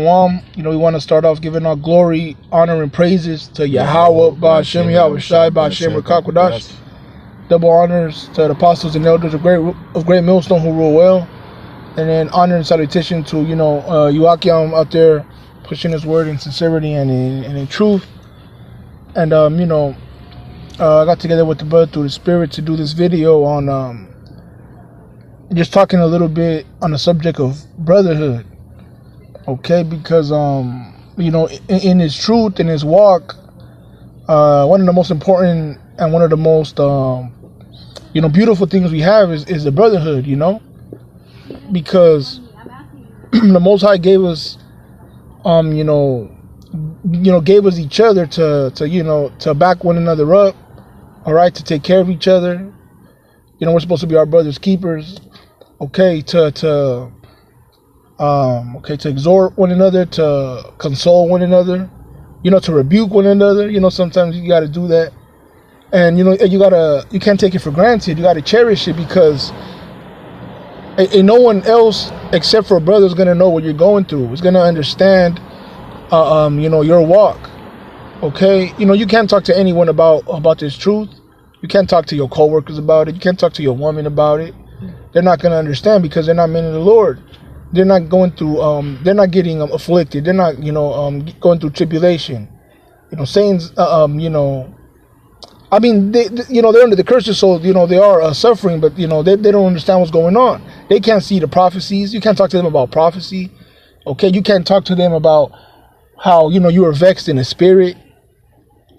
Shalom. We want to start off giving our glory, honor, and praises to Yahweh, Ba'ashem, Yahweh Shai, Ba'ashem, Rakakwadash. Double honors to the apostles and elders of great millstone who rule well. And then honor and salutation to, Yuakiam out there pushing his word in sincerity and in truth. And, I got together with the brother through the Spirit to do this video on just talking a little bit on the subject of brotherhood. Okay, because in his truth, in his walk, one of the most important and one of the most beautiful things we have is the brotherhood, because the Most High gave us gave us each other to back one another up, all right, to take care of each other. We're supposed to be our brother's keepers, okay, to exhort one another, to console one another, to rebuke one another. Sometimes you got to do that, and you can't take it for granted. You got to cherish it, because no one else except for a brother is gonna know what you're going through. Is gonna understand, your walk. Okay, you can't talk to anyone about this truth. You can't talk to your coworkers about it. You can't talk to your woman about it. They're not gonna understand, because they're not men of the Lord. They're not going through, they're not getting afflicted. They're not, going through tribulation. Satan's, they're under the curses, so, they are suffering, but, they don't understand what's going on. They can't see the prophecies. You can't talk to them about prophecy. Okay, you can't talk to them about how, you are vexed in the spirit.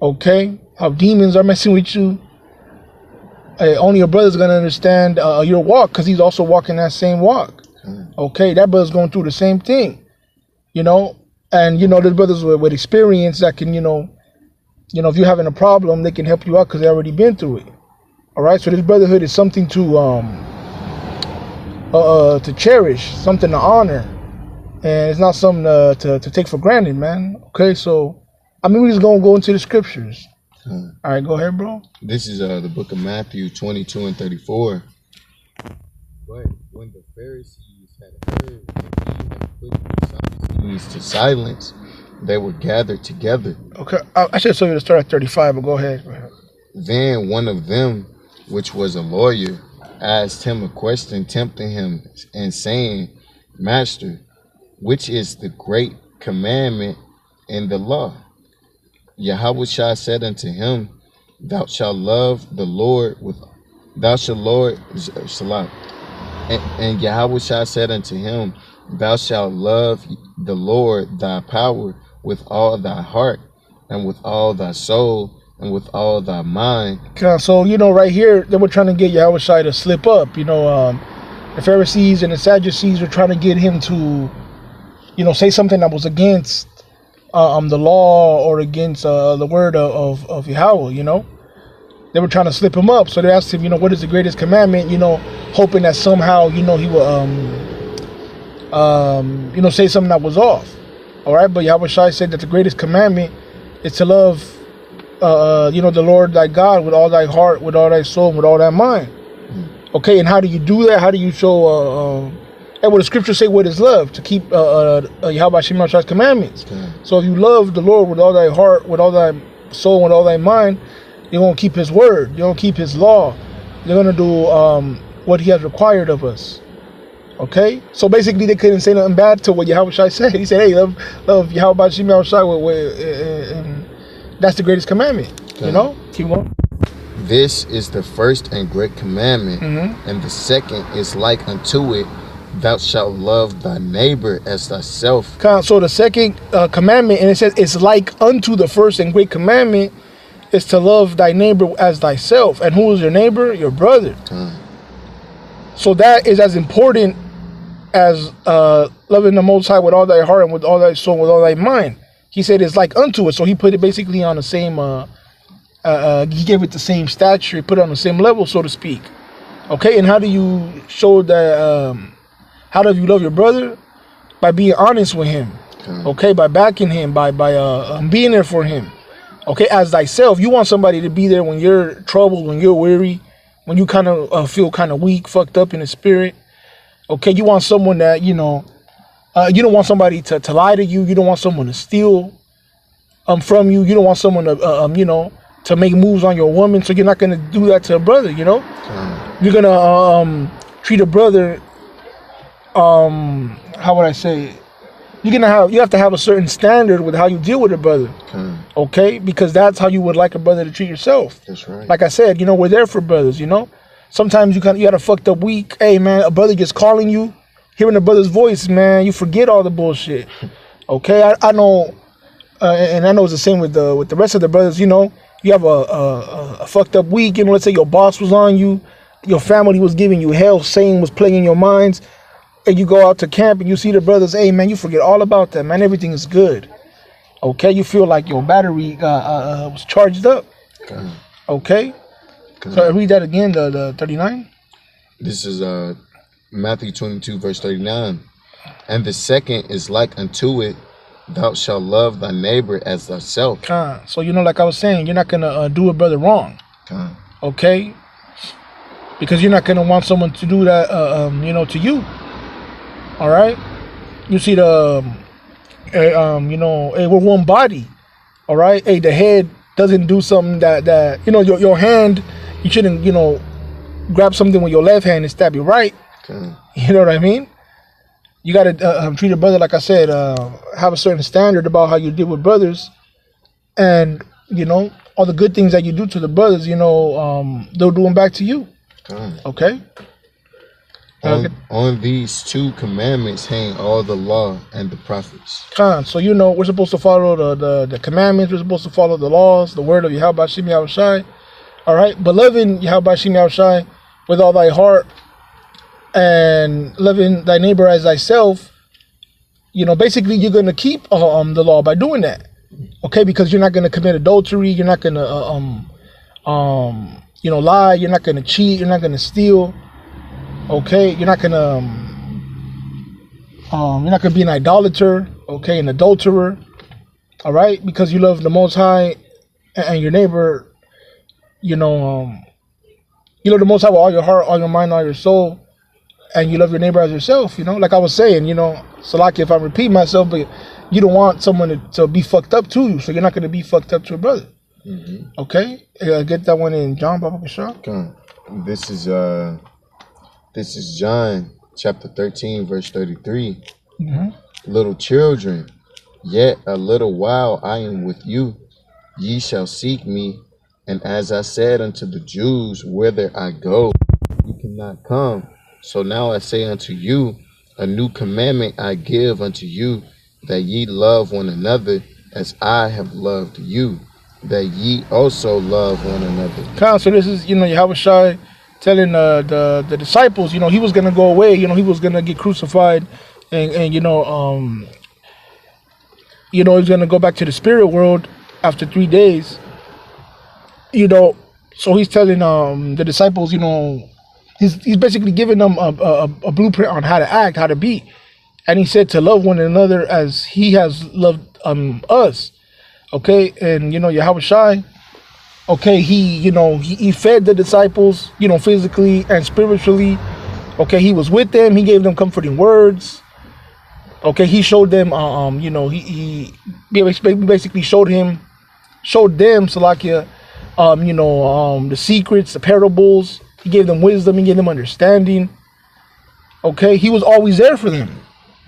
Okay, how demons are messing with you. Only your brother's going to understand your walk, because he's also walking that same walk. Okay, that brother's going through the same thing, and there's brothers with experience that can, if you're having a problem, they can help you out because they already been through it. All right, so this brotherhood is something to cherish, something to honor, and it's not something to take for granted, man. Okay, so we're just gonna go into the scriptures. All right, go ahead, bro. This is the book of Matthew 22 and 34. But when the Pharisees had heard that he had put the Sadducees to silence, they were gathered together. Okay, I should have told you to start at 35, but go ahead. Then one of them, which was a lawyer, asked him a question, tempting him and saying, Master, which is the great commandment in the law? Yahweh said unto him, Thou shalt love the Lord with And Yahweh said unto him, Thou shalt love the Lord thy power with all thy heart, and with all thy soul, and with all thy mind. So, right here, they were trying to get Yahweh to slip up. The Pharisees and the Sadducees were trying to get him to, say something that was against the law or against the word of Yahweh, They were trying to slip him up. So they asked him, what is the greatest commandment, hoping that somehow, he would, say something that was off. All right, but Yahweh said that the greatest commandment is to love, the Lord thy God with all thy heart, with all thy soul, with all thy mind. Okay, and how do you do that? How do you show, and what the scriptures say, what is love? To keep Yahweh Shai's commandments. So if you love the Lord with all thy heart, with all thy soul, with all thy mind, you're going to keep his word. You're going to keep his law. You're going to do what he has required of us. Okay? So basically, they couldn't say nothing bad to what Yahweh said. He said, hey, love Yahweh Shai, and that's the greatest commandment. Okay. Keep going. This is the first and great commandment, and the second is like unto it, Thou shalt love thy neighbor as thyself. So the second commandment, and it says it's like unto the first and great commandment, is to love thy neighbor as thyself. And who is your neighbor? Your brother. So that is as important as loving the Most High with all thy heart and with all thy soul, with all thy mind. He said it's like unto it. So he put it basically on the same, he gave it the same stature, he put it on the same level, so to speak. Okay, and how do you show that, how do you love your brother? By being honest with him. Okay, by backing him, by being there for him. Okay, as thyself. You want somebody to be there when you're troubled, when you're weary, when you kind of feel kind of weak, fucked up in the spirit. Okay, you want someone that, You don't want somebody to lie to you. You don't want someone to steal from you. You don't want someone to to make moves on your woman. So you're not gonna do that to a brother. You're gonna treat a brother. How would I say? You have to have a certain standard with how you deal with a brother. Okay, because that's how you would like a brother to treat yourself. That's right. Like I said, we're there for brothers. Sometimes you had a fucked up week. Hey man, a brother just calling you, hearing a brother's voice, man, you forget all the bullshit. Okay, I know, and I know it's the same with the rest of the brothers. You have a fucked up week. Let's say your boss was on you, your family was giving you hell, Satan was playing in your minds, and you go out to camp and you see the brothers. Hey man, you forget all about that, man. Everything is good. Okay, you feel like your battery was charged up. Okay. So I read that again, the 39. This is Matthew 22, verse 39. And the second is like unto it, thou shalt love thy neighbor as thyself. So like I was saying, you're not gonna do a brother wrong. Okay? Because you're not gonna want someone to do that to you. All right? You see hey, we're one body. All right? Hey, the head doesn't do something that your hand, you shouldn't, grab something with your left hand and stab you right. You know what I mean? You got to treat a brother, like I said, have a certain standard about how you deal with brothers. And, all the good things that you do to the brothers, they'll do them back to you. Okay? On these two commandments hang all the law and the prophets. So we're supposed to follow the commandments. We're supposed to follow the laws, the word of Yahweh Hashem Yahushai. All right, but loving Yahweh Hashem Yahushai with all thy heart and loving thy neighbor as thyself. Basically you're gonna keep the law by doing that. Okay, because you're not gonna commit adultery. You're not gonna lie. You're not gonna cheat. You're not gonna steal. Okay, you're not gonna be an idolater, okay, an adulterer, all right, because you love the Most High and your neighbor. You love the Most High with all your heart, all your mind, all your soul, and you love your neighbor as yourself. Like I was saying, Salaki, if I repeat myself, but you don't want someone to be fucked up to you, so you're not gonna be fucked up to a brother. Okay, get that one in John, Baba Kashah. This is John chapter 13, verse 33. Little children, yet a little while I am with you. Ye shall seek me. And as I said unto the Jews, whither I go, ye cannot come. So now I say unto you, a new commandment I give unto you, that ye love one another as I have loved you, that ye also love one another. So this is, Yahushua telling the disciples, he was gonna go away, he was gonna get crucified, and he was gonna go back to the spirit world after 3 days. So he's telling the disciples, he's basically giving them a blueprint on how to act, how to be, and he said to love one another as he has loved us. Okay, and Yahushua, okay, he fed the disciples, physically and spiritually. Okay, he was with them. He gave them comforting words. Okay, he showed them, he basically showed them, Salakia, the secrets, the parables. He gave them wisdom. He gave them understanding. Okay, he was always there for them.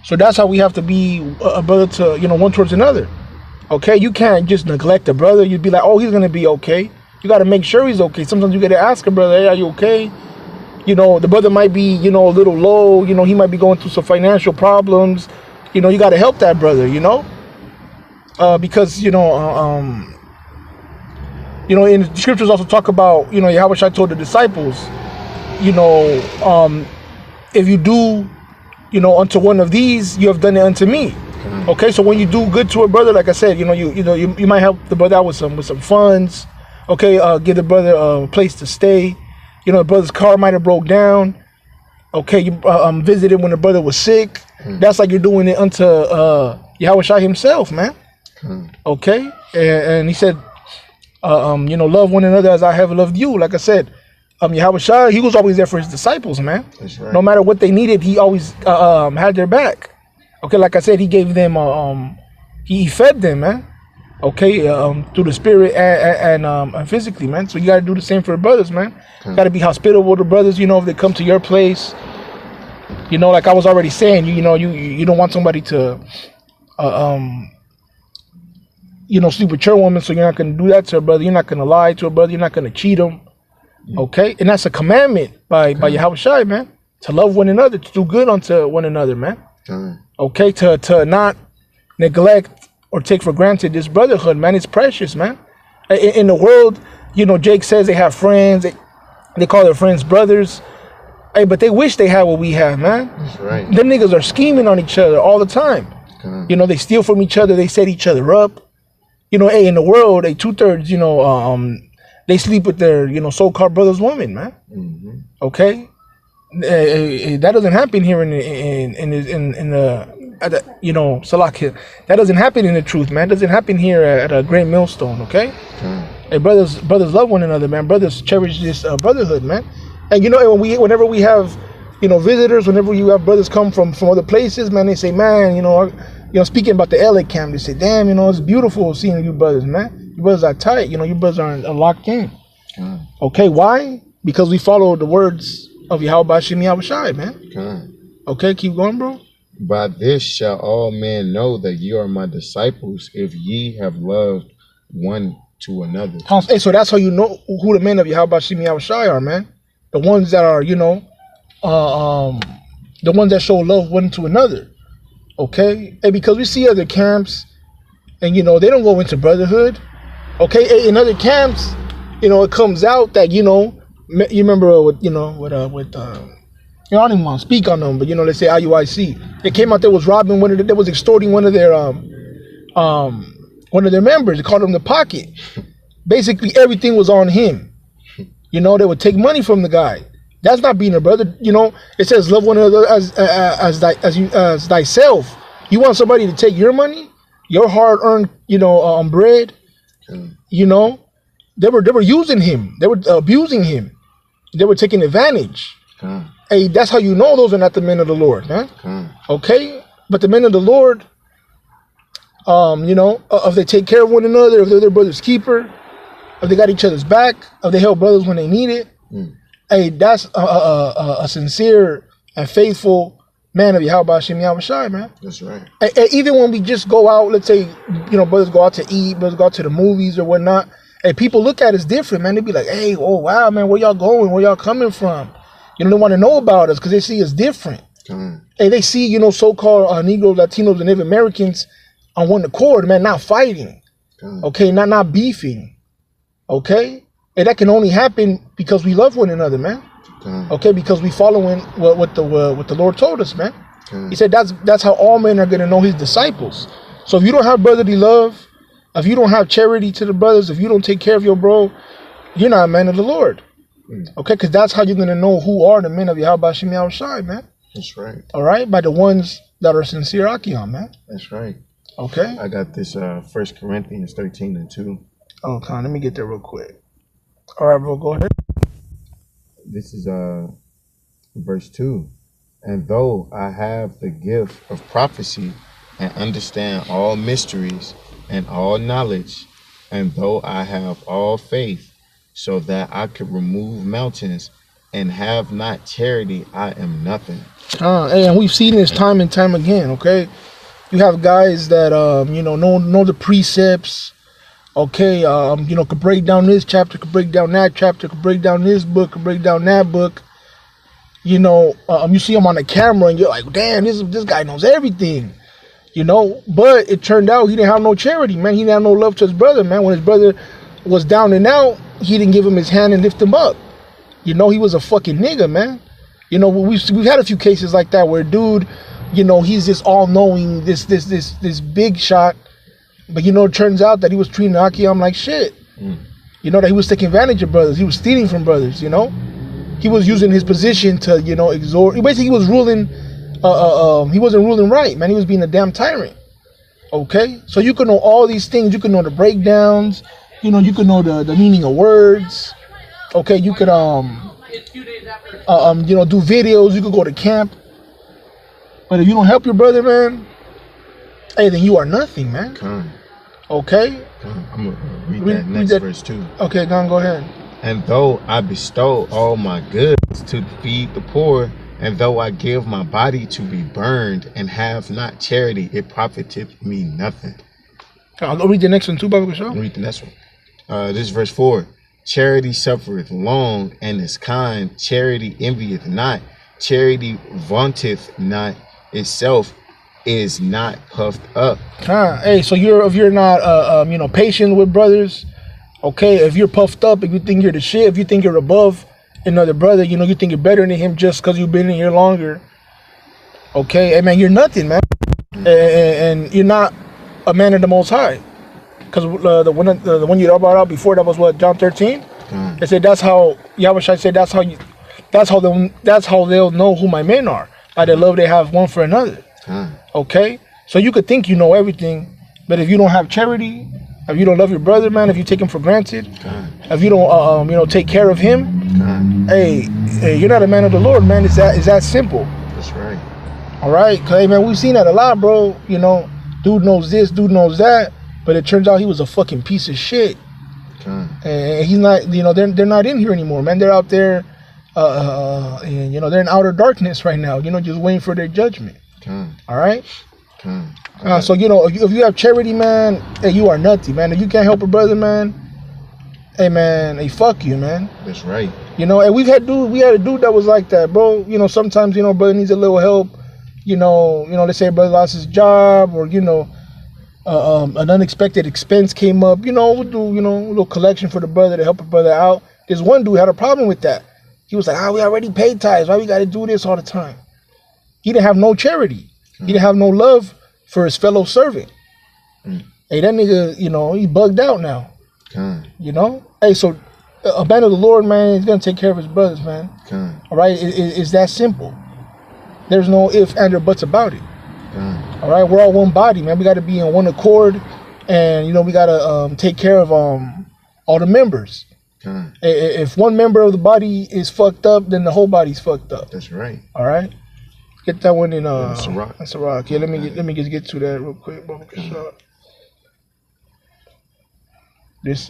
So that's how we have to be a brother to, one towards another. Okay, you can't just neglect a brother. You'd be like, oh, he's gonna be okay. You got to make sure he's okay. Sometimes you got to ask a brother, hey, are you okay? The brother might be, a little low. He might be going through some financial problems. You got to help that brother, because, in the scriptures also talk about, Yahushua told the disciples, if you do, unto one of these, you have done it unto me. Okay, so when you do good to a brother, like I said, you might help the brother out with some funds. Okay, give the brother a place to stay. The brother's car might have broke down. Okay, you visited when the brother was sick. That's like you're doing it unto Yahushua himself, man. Okay, and he said, love one another as I have loved you. Like I said, Yahushua, he was always there for his disciples, man. That's right. No matter what they needed, he always had their back. Okay, like I said, he gave them he fed them, man. Okay, through the spirit and physically, man. So you gotta do the same for the brothers, man. Gotta be hospitable to brothers. You know, if they come to your place, you know, like I was already saying, you know, you don't want somebody to, you know, sleep with your woman. So you're not gonna do that to a brother. You're not gonna lie to a brother. You're not gonna cheat him. Okay, and that's a commandment by Yahweh Shai, man. To love one another, to do good unto one another, man. Okay, to not neglect or take for granted this brotherhood, man. It's precious, man. In the world, you know, Jake says they have friends. They call their friends brothers. Hey, but they wish they had what we have, man. That's right. Them niggas are scheming on each other all the time. You know, they steal from each other. They set each other up. You know, hey, in the world, 2/3, you know, they sleep with their, you know, so-called brothers' women, man. Okay, that doesn't happen here in the you know, Salakia. That doesn't happen in the truth, man. It doesn't happen here at a Great Millstone. Okay, hey, brothers love one another, man. Brothers cherish this brotherhood, man. And you know, whenever we have, you know, visitors, whenever you have brothers come from other places, man, they say, man, you know, speaking about the LA camp, they say, damn, you know, it's beautiful seeing you brothers, man. You brothers are tight, you know, you brothers are locked in. Okay, why? Because we follow the words of Yahweh Bashim Yahweh Shai, man. Okay, keep going, bro. By this shall all men know that ye are my disciples, if ye have loved one to another. Hey, so that's how you know who the men of Yahweh Bashim Yahweh Shai are, man. The ones that are, you know, the ones that show love one to another. Okay, and because we see other camps, and you know, they don't go into brotherhood. Okay, in other camps, you know, it comes out that, you know, you remember with you know, I don't even want to speak on them, but you know, let's say IUIC, it came out that was robbing that was extorting one of their members. They called him the Pocket. Basically, everything was on him. You know, they would take money from the guy. That's not being a brother. You know, it says love one another as thyself. You want somebody to take your money, your hard-earned, you know, bread. You know, they were using him. They were abusing him. They were taking advantage. Hey, that's how you know those are not the men of the Lord, man. Okay, but the men of the Lord, you know, if they take care of one another, if they're their brother's keeper, if they got each other's back, if they help brothers when they need it, hey, that's a sincere and faithful man of Yahweh Bashim Yahweh Shai, man. That's right. And even when we just go out, let's say, you know, brothers go out to eat, brothers go out to the movies or whatnot, hey, people look at us different, man. They be like, hey, oh, wow, man, where y'all going? Where y'all coming from? You know, they want to know about us because they see us different. Hey, they see, you know, so-called Negroes, Latinos, and Native Americans on one accord, man, not fighting. Okay, not beefing. Okay? And that can only happen because we love one another, man. Okay, because we following what the Lord told us, man. He said that's how all men are going to know his disciples. So if you don't have brotherly love, if you don't have charity to the brothers, if you don't take care of your bro, you're not a man of the Lord. Okay, because that's how you're going to know who are the men of Yahweh Bashim Yahweh Shai, man. That's right. All right, by the ones that are sincere Akion, man. That's right. Okay. I got this 1 Corinthians 13:2. Oh, come on, let me get there real quick. All right, bro, go ahead. This is verse 2. And though I have the gift of prophecy and understand all mysteries and all knowledge, and though I have all faith, so that I could remove mountains, and have not charity, I am nothing. And we've seen this time and time again, okay? You have guys that, you know the precepts, okay? You know, could break down this chapter, could break down that chapter, could break down this book, could break down that book. You know, you see him on the camera and you're like, damn, this guy knows everything. You know, but it turned out he didn't have no charity, man. He didn't have no love to his brother, man. When his brother was down and out, he didn't give him his hand and lift him up. You know, he was a fucking nigga, man. You know, we've had a few cases like that where dude, you know, he's this all-knowing, this big shot, but you know, it turns out that he was treating Akiam like shit. You know, that he was taking advantage of brothers. He was stealing from brothers, you know. He was using his position to, you know, exhort. Basically, he was ruling, he wasn't ruling right, man. He was being a damn tyrant. Okay? So you can know all these things. You can know the breakdowns. You know, you can know the meaning of words. Okay? You could, you know, do videos. You could go to camp. But if you don't help your brother, man, hey, then you are nothing, man. Con. Okay? I'm going to read that next verse too. Okay, go ahead. And though I bestow all my goods to feed the poor, and though I give my body to be burned and have not charity, it profiteth me nothing. I'll read the next one too, Baba Show. Read the next one. This is verse 4. Charity suffereth long and is kind. Charity envieth not. Charity vaunteth not itself, is not puffed up. Hey, so if you're not patient with brothers, okay, if you're puffed up, if you think you're the shit, if you think you're above another brother, you think you're better than him just because you've been in here longer, okay, hey man, you're nothing, man. And you're not a man of the Most High, because the one you brought out before, that was what, John 13. They said that's how Yahushua said that's how they'll know who my men are, by the love they have one for another. Okay, so you could think you know everything, but if you don't have charity, if you don't love your brother, man, if you take him for granted, if you don't take care of him, hey, you're not a man of the Lord, man. It's that simple. That's right. All right, cause hey, man, we've seen that a lot, bro. Dude knows this, dude knows that, but it turns out he was a fucking piece of shit. And he's not, they're not in here anymore, man. They're out there, and they're in outer darkness right now. Just waiting for their judgment. All right. So if you have charity, man, hey, you are nutty, man. If you can't help a brother, man, hey man, hey, fuck you, man. That's right. And we had a dude that was like that, bro. Sometimes brother needs a little help. Let's say brother lost his job, or an unexpected expense came up. We'll do a little collection for the brother to help a brother out. This one dude had a problem with that. He was like, we already paid tithes. Why we got to do this all the time? He didn't have no charity. He didn't have no love for his fellow servant. Hey, that nigga, he bugged out now. Hey, so a man of the Lord, man, is gonna take care of his brothers, man. All right, it's that simple. There's no ifs, ands, or buts about it. All right, we're all one body, man. We got to be in one accord, and we got to take care of all the members. If one member of the body is fucked up, then the whole body's fucked up. That's right. All right. Get that one in Sirach. Yeah, let me just get to that real quick. This is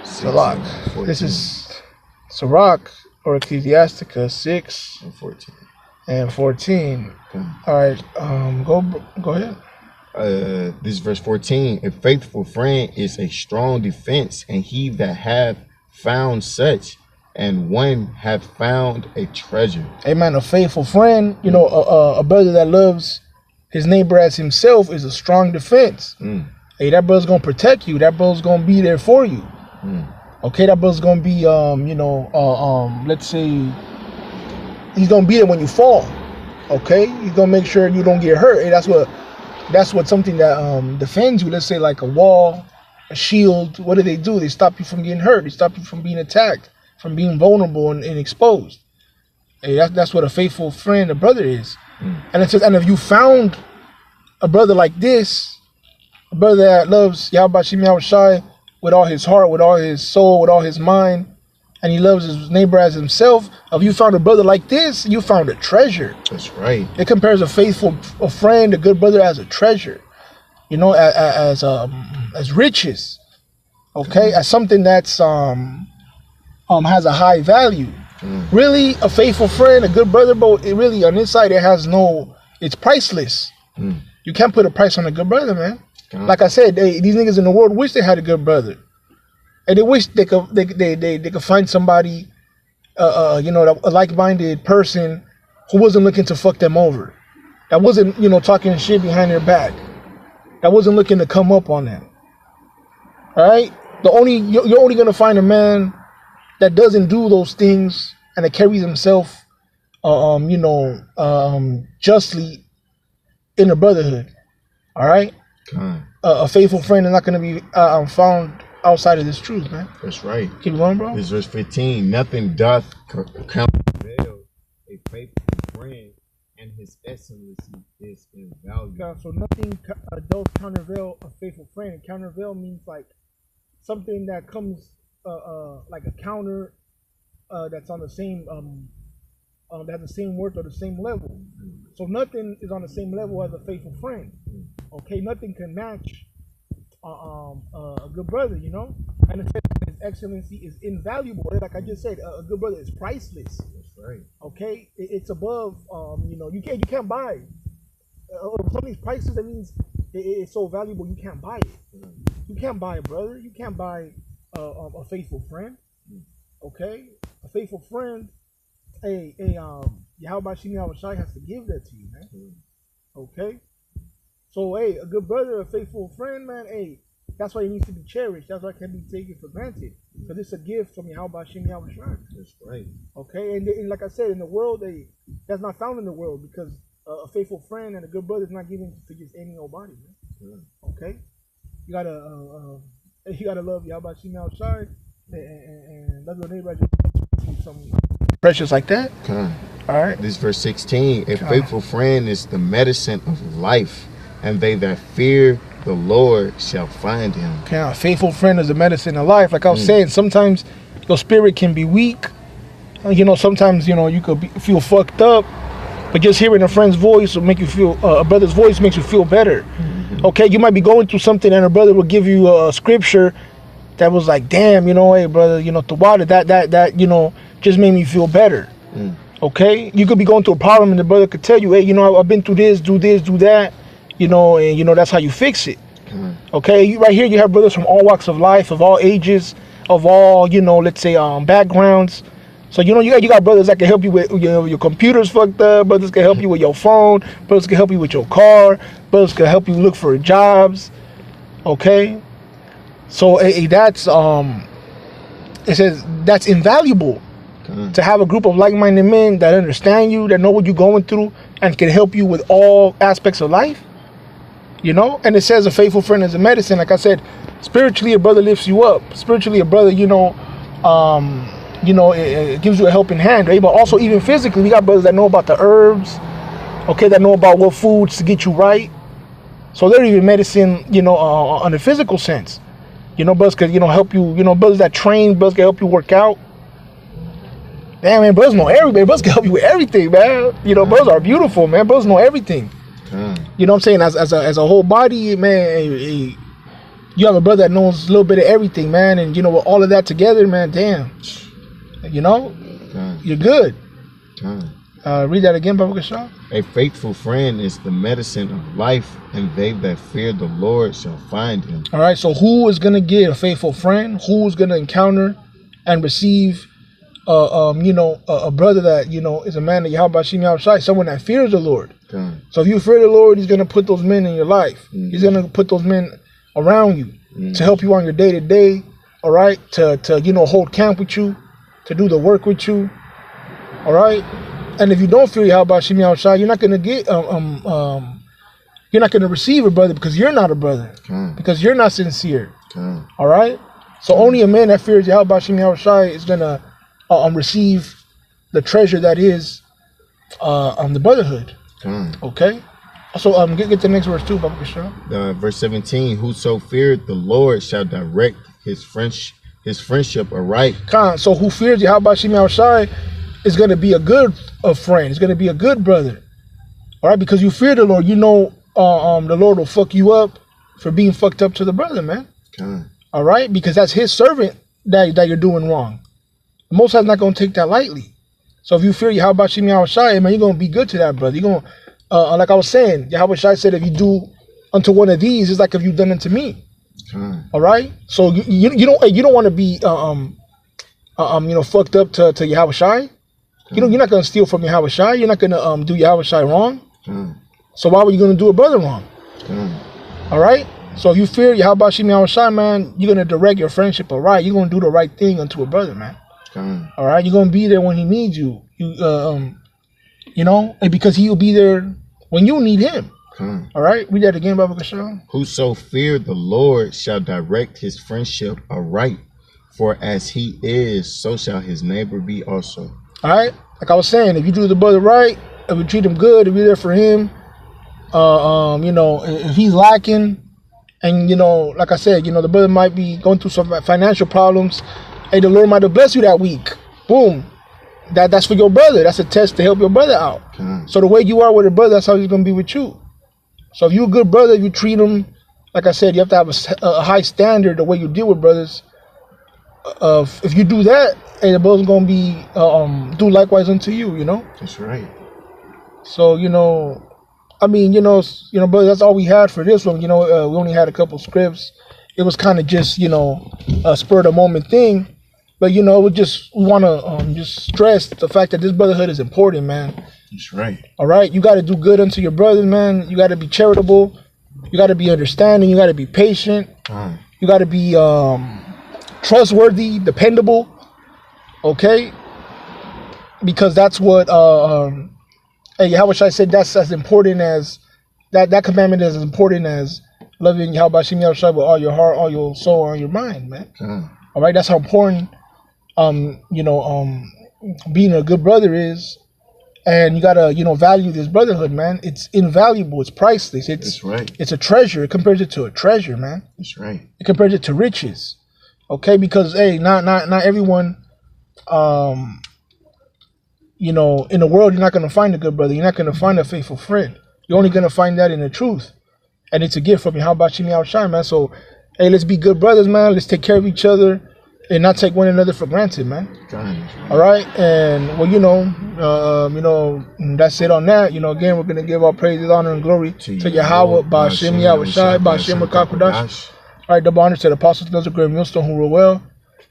Sirach. This is Sirach or Ecclesiastica 6 and 14. All right, go ahead. This is verse 14. A faithful friend is a strong defense, and he that hath found such, and one hath found a treasure. Amen. A faithful friend, a brother that loves his neighbor as himself, is a strong defense. Hey, that brother's gonna protect you. That brother's gonna be there for you. Okay, that brother's gonna be, let's say, he's gonna be there when you fall. Okay, he's gonna make sure you don't get hurt. Hey, that's what something that defends you. Let's say like a wall, a shield. What do? They stop you from getting hurt. They stop you from being attacked, from being vulnerable and exposed. Hey, that's what a faithful friend, a brother is. And it says, and if you found a brother like this, a brother that loves Yahweh Shem Yahushai with all his heart, with all his soul, with all his mind, and he loves his neighbor as himself, if you found a brother like this, you found a treasure. That's right. It compares a friend, a good brother, as a treasure, as riches, okay, as something that's has a high value. Really, a faithful friend, a good brother, but it really on this side it's priceless. You can't put a price on a good brother, man. Like I said, these niggas in the world wish they had a good brother, and they wish they could find somebody, a like-minded person who wasn't looking to fuck them over, that wasn't talking shit behind their back, that wasn't looking to come up on them. All right, you're only gonna find a man that doesn't do those things and that carries himself, justly in the brotherhood. All right. A faithful friend is not going to be found outside of this truth, man. That's right. Keep going, bro. This is verse 15. Nothing doth countervail a faithful friend, and his excellency is invaluable. So nothing does countervail a faithful friend. And countervail means like something that comes like a counter that's on the same that has the same worth or the same level. So nothing is on the same level as a faithful friend. Okay, nothing can match a good brother, you know. And it says his excellency is invaluable. Like I just said, a good brother is priceless. That's right. Okay, it's above. You know, you can't buy. Some of these prices, that means it's so valuable you can't buy it. You can't buy a brother. You can't buy a faithful friend. Okay, a faithful friend. Yahweh Shai has to give that to you, man. Okay, so a good brother, a faithful friend, man. That's why he needs to be cherished. That's why it can't be taken for granted, because it's a gift from Yahweh Shai. That's right. Okay, and like I said, in the world, that's not found in the world, because a faithful friend and a good brother is not given to just any old body, man. Okay, you gotta love Yahweh Shai and love your neighbor. Something precious like that. All right. This verse 16. A faithful friend is the medicine of life, and they that fear the Lord shall find him. Okay, a faithful friend is the medicine of life. Like I was saying, sometimes your spirit can be weak. You know, sometimes, you know, you could feel fucked up, but just hearing a friend's voice will make you feel, a brother's voice makes you feel better. Okay, you might be going through something and a brother will give you a scripture that was like, damn, you know, hey brother, you know, the water that you know, just made me feel better. Okay, you could be going through a problem and the brother could tell you, hey, you know, I've been through this, do that, you know, and you know, that's how you fix it. Okay, right here you have brothers from all walks of life, of all ages, of all, you know, let's say backgrounds. So you know, you got brothers that can help you with, you know, your computer's fucked up, brothers can help you with your phone, brothers can help you with your car, brothers can help you look for jobs. Okay, so that's it says that's invaluable. To have a group of like-minded men that understand you, that know what you're going through, and can help you with all aspects of life. You know, and it says a faithful friend is a medicine. Like I said, spiritually a brother lifts you up. Spiritually a brother, you know, it gives you a helping hand, right? But also even physically, we got brothers that know about the herbs, okay, that know about what foods to get you right. So they're even medicine, you know, on the physical sense. You know, brothers can, you know, help you, you know, brothers that train, brothers can help you work out. Damn, man, brothers know everything. Brothers can help you with everything, man. You know, brothers are beautiful, man. Brothers know everything. You know what I'm saying? As a whole body, man, you have a brother that knows a little bit of everything, man. And, you know, with all of that together, man, damn. You know, you're good. Read that again, Baba Kashaw. A faithful friend is the medicine of life, and they that fear the Lord shall find him. All right, so who is going to get a faithful friend? Who is going to encounter and receive a brother that, you know, is a man that Yahweh Shai, someone that fears the Lord. So if you fear the Lord, he's going to put those men in your life. He's going to put those men around you to help you on your day-to-day, all right, to you know, hold camp with you, to do the work with you, all right. And if you don't fear Yahweh Shai, you're not going to get you're not going to receive a brother, because you're not a brother, because you're not sincere, all right. So only a man that fears Yahweh Shai is going to receive the treasure that is the brotherhood. Okay, so get to the next verse too, Baba Kashaw. Verse 17. Whoso feared the Lord shall direct his friendship aright. So who fears Yahweh Shai is going to be a good friend. It's going to be a good brother. All right, because you fear the Lord, you know the Lord will fuck you up for being fucked up to the brother, man. All right, because that's his servant that you're doing wrong. The Most High's not going to take that lightly. So if you fear Yahweh Shai, man, you're going to be good to that brother. You're going to, like I was saying, Yahweh Shai said, if you do unto one of these, it's like if you've done unto me. All right? So you don't want to be, fucked up to Yahweh Shai. You're not going to steal from Yahweh Shai. You're not going to do Yahweh Shai wrong. So why were you going to do a brother wrong? All right? So if you fear Yahweh Shai, man, you're going to direct your friendship all right. You're going to do the right thing unto a brother, man. All right, you're gonna be there when he needs you. You know, and because he'll be there when you need him. All right, read that again, Baba Kashaw. Whoso feared the Lord shall direct his friendship aright, for as he is, so shall his neighbor be also. All right, like I was saying, if you do the brother right, if you treat him good, if you're there for him, you know, if he's lacking, and you know, like I said, you know, the brother might be going through some financial problems. Hey, the Lord might have blessed you that week. Boom. that's for your brother. That's a test to help your brother out. So the way you are with a brother, that's how he's gonna be with you. So if you're a good brother, you treat him, like I said, you have to have a high standard the way you deal with brothers. If you do that, hey, the brother's gonna be do likewise unto you. You know. That's right. So I mean, brother, that's all we had for this one. We only had a couple scripts. It was kind of just, a spur of the moment thing. But, we want to just stress the fact that this brotherhood is important, man. That's right. All right? You got to do good unto your brothers, man. You got to be charitable. You got to be understanding. You got to be patient. You got to be trustworthy, dependable. Okay? Because that's what, Yahweh Shai said that's as important as, that commandment is as important as loving Yahweh Hashem Yahweh Shai with all your heart, all your soul, all your mind, man. All right? That's how important being a good brother is, and you gotta value this brotherhood, man. It's invaluable. It's priceless. That's right. It's a treasure. It compares it to a treasure, man. That's right. It compares it to riches. Okay, because not everyone, in the world, you're not gonna find a good brother. You're not gonna find a faithful friend. You're only gonna find that in the truth, and it's a gift from Yahweh Hashem Shai, man. So, hey, let's be good brothers, man. Let's take care of each other and not take one another for granted, man. All right, and that's it on that. Again, we're gonna give our praises, honor, and glory to Yahweh, Ba'ashem Yahweh Shai, Ba'ashem Rakakodash. All right, double honor to the apostles, those of great millstone who rule well,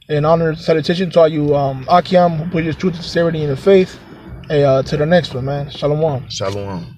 and honor and salutation to all you Akiam who put your truth, sincerity, in the faith. Hey, to the next one, man. Shalom. Shalom.